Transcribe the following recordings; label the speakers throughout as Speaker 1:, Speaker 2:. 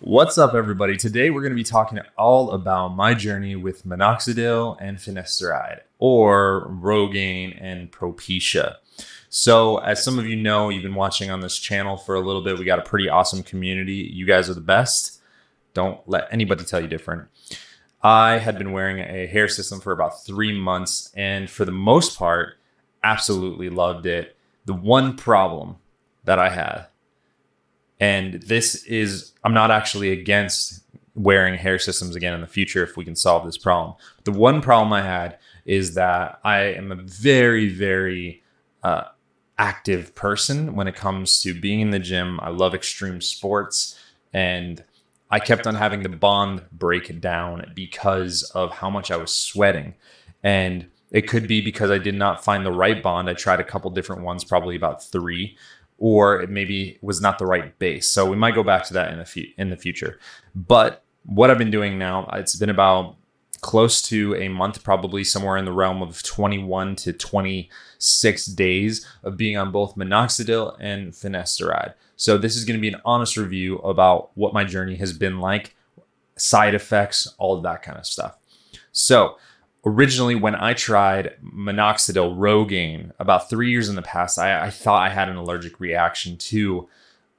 Speaker 1: What's up, everybody? Today we're going to be talking all about my journey with Minoxidil and Finasteride, or Rogaine and Propecia. So, as some of you know, you've been watching on this channel for a little bit. We got a pretty awesome community. You guys are the best. Don't let anybody tell you different. I had been wearing a hair system for about 3 months, and for the most part, absolutely loved it. The one problem that I had, and this is, I'm not actually against wearing hair systems again in the future if we can solve this problem. The one problem I had is that I am a very, very active person when it comes to being in the gym. I love extreme sports, and I kept on having the bond break down because of how much I was sweating. And it could be because I did not find the right bond. I tried a couple different ones, probably about 3. Or it maybe was not the right base. So we might go back to that in the future. But what I've been doing now, it's been about close to a month, probably somewhere in the realm of 21 to 26 days of being on both Minoxidil and Finasteride. So this is going to be an honest review about what my journey has been like, side effects, all of that kind of stuff. So originally, when I tried Minoxidil Rogaine about 3 years in the past, I thought I had an allergic reaction to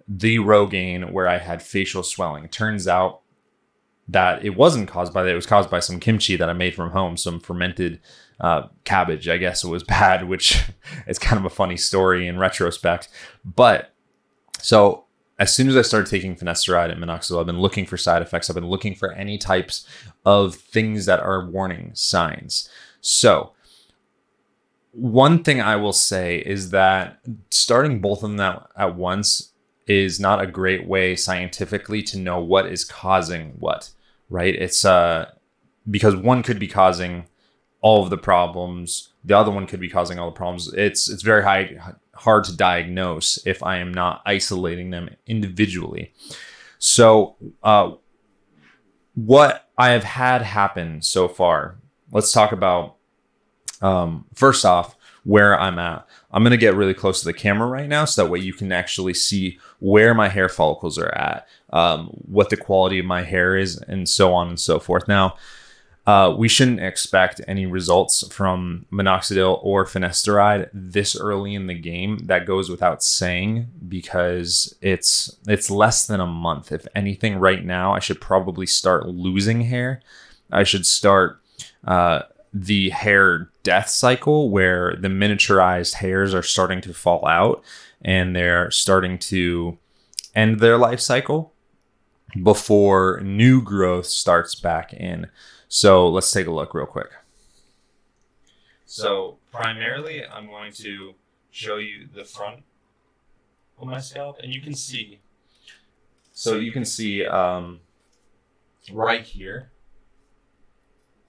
Speaker 1: the Rogaine where I had facial swelling. It turns out that it wasn't caused by that. It was caused by some kimchi that I made from home, some fermented cabbage. I guess it was bad, which is kind of a funny story in retrospect. But so as soon as I started taking Finasteride and Minoxidil, I've been looking for side effects. I've been looking for any types of things that are warning signs. So one thing I will say is that starting both of them at once is not a great way scientifically to know what is causing what, right? It's because one could be causing all of the problems. The other one could be causing all the problems. It's very hard to diagnose if I am not isolating them individually. So what I have had happen so far, let's talk about first off where I'm at. I'm going to get really close to the camera right now so that way you can actually see where my hair follicles are at, what the quality of my hair is, and so on and so forth. Now, we shouldn't expect any results from Minoxidil or Finasteride this early in the game. That goes without saying because it's less than a month. If anything, right now, I should probably start losing hair. I should start the hair death cycle where the miniaturized hairs are starting to fall out and they're starting to end their life cycle before new growth starts back in. So let's take a look real quick. So primarily, I'm going to show you the front of my scalp, and you can see. So you can see right here.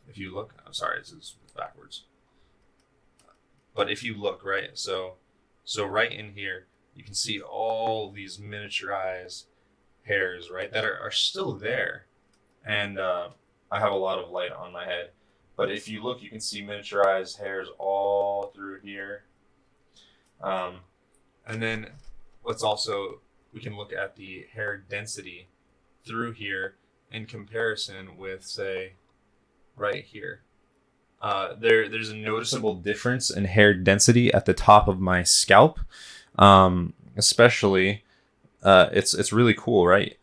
Speaker 1: If you look, I'm sorry, this is backwards. But if you look, right, so right in here, you can see all these miniaturized hairs, right, that are still there, and I have a lot of light on my head, but if you look, you can see miniaturized hairs all through here. And then we can look at the hair density through here in comparison with, say, right here. There's a noticeable difference in hair density at the top of my scalp, especially. It's really cool, right?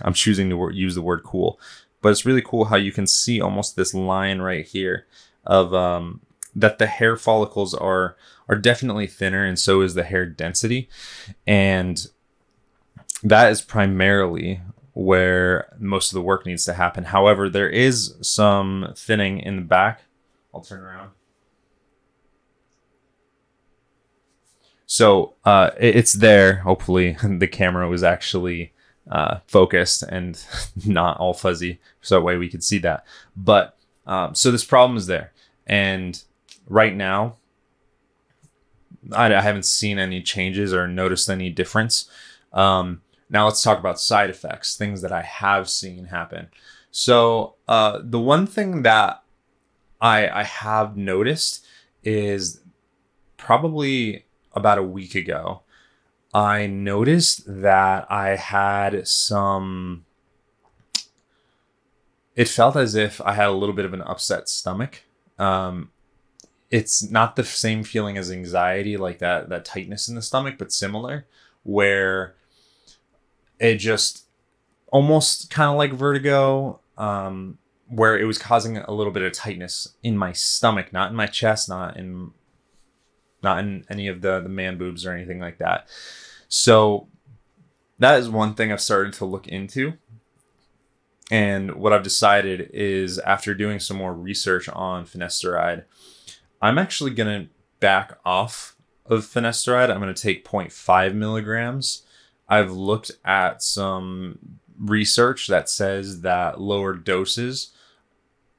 Speaker 1: I'm choosing to use the word cool. But it's really cool how you can see almost this line right here of that the hair follicles are definitely thinner, and so is the hair density. And that is primarily where most of the work needs to happen. However, there is some thinning in the back. I'll turn around. So it's there. Hopefully the camera was actually focused and not all fuzzy, so that way we could see that. But so this problem is there, and right now I haven't seen any changes or noticed any difference. Now let's talk about side effects, things that I have seen happen. So the one thing that I have noticed is probably about a week ago, I noticed that I had some it felt as if I had a little bit of an upset stomach. It's not the same feeling as anxiety, like that tightness in the stomach, but similar, where it just almost kind of like vertigo, where it was causing a little bit of tightness in my stomach, not in my chest, not in any of the man boobs or anything like that. So that is one thing I've started to look into. And what I've decided is, after doing some more research on Finasteride, I'm actually going to back off of Finasteride. I'm going to take 0.5 milligrams. I've looked at some research that says that lower doses,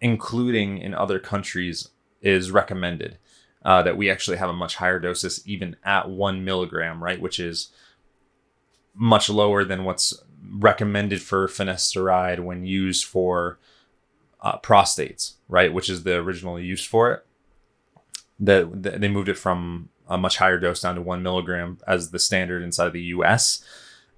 Speaker 1: including in other countries, is recommended. That we actually have a much higher doses even at 1 milligram, right? Which is much lower than what's recommended for Finasteride when used for prostates, right? Which is the original use for it. They moved it from a much higher dose down to 1 milligram as the standard inside the US.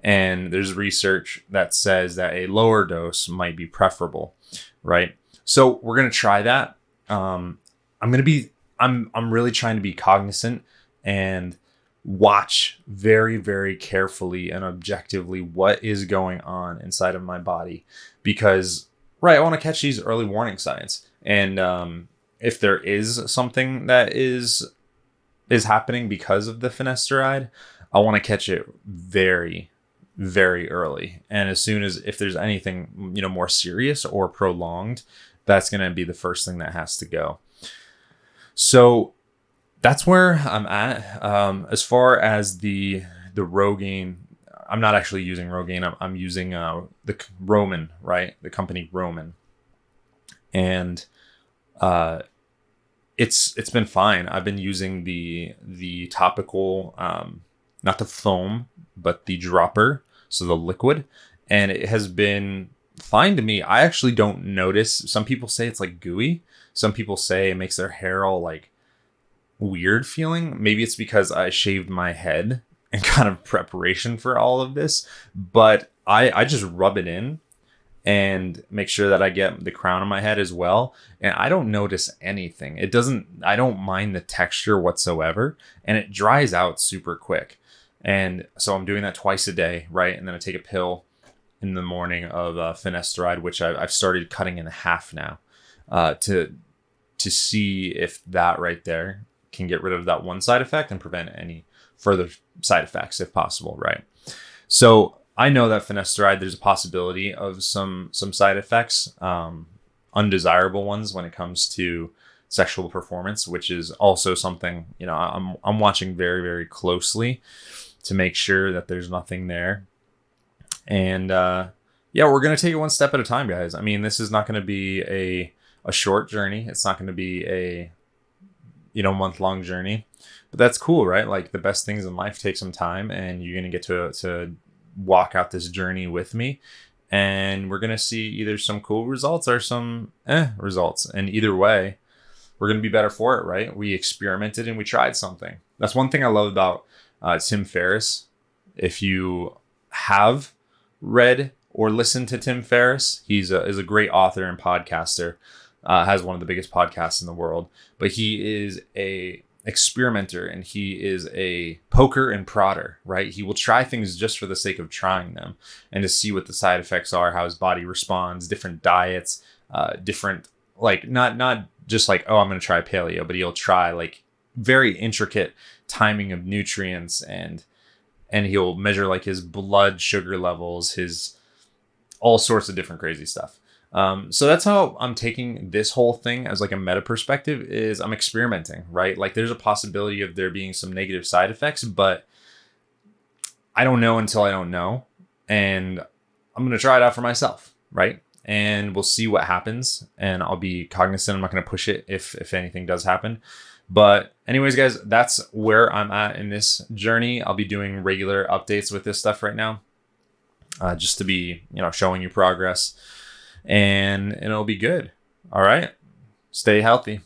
Speaker 1: And there's research that says that a lower dose might be preferable, right? So we're going to try that. I'm really trying to be cognizant and watch very, very carefully and objectively what is going on inside of my body, because, right, I want to catch these early warning signs. And if there is something that is happening because of the Finasteride, I want to catch it very, very early. And as soon as, if there's anything, more serious or prolonged, that's going to be the first thing that has to go. So that's where I'm at. As far as the Rogaine, I'm not actually using Rogaine. I'm using the Roman, right? The company Roman. And it's been fine. I've been using the topical, not the foam, but the dropper, so the liquid, and it has been fine to me. I actually don't notice. Some people say it's like gooey. Some people say it makes their hair all like weird feeling. Maybe it's because I shaved my head in kind of preparation for all of this, but I just rub it in and make sure that I get the crown of my head as well. And I don't notice anything. I don't mind the texture whatsoever, and it dries out super quick. And so I'm doing that twice a day, right? And then I take a pill in the morning of Finasteride, which I've started cutting in half now, to see if that right there can get rid of that one side effect and prevent any further side effects if possible, right? So I know that Finasteride, there's a possibility of some side effects, undesirable ones when it comes to sexual performance, which is also something, I'm watching very, very closely to make sure that there's nothing there. And we're going to take it one step at a time, guys. I mean, this is not going to be a short journey. It's not going to be a month-long journey, but that's cool, right? Like, the best things in life take some time, and you're going to get to walk out this journey with me, and we're going to see either some cool results or some results. And either way, we're going to be better for it, right? We experimented and we tried something. That's one thing I love about Tim Ferriss. If you have read or listened to Tim Ferriss, is a great author and podcaster. Has one of the biggest podcasts in the world, but he is a experimenter, and he is a poker and prodder, right? He will try things just for the sake of trying them and to see what the side effects are, how his body responds, different diets, different, like, not just like, oh, I'm going to try paleo, but he'll try like very intricate timing of nutrients, and he'll measure like his blood sugar levels, his all sorts of different crazy stuff. So that's how I'm taking this whole thing as like a meta perspective, is I'm experimenting, right? Like, there's a possibility of there being some negative side effects, but I don't know until I don't know. And I'm going to try it out for myself, right? And we'll see what happens, and I'll be cognizant. I'm not going to push it if anything does happen. But anyways, guys, that's where I'm at in this journey. I'll be doing regular updates with this stuff right now, just to be, showing you progress. And it'll be good. All right. Stay healthy.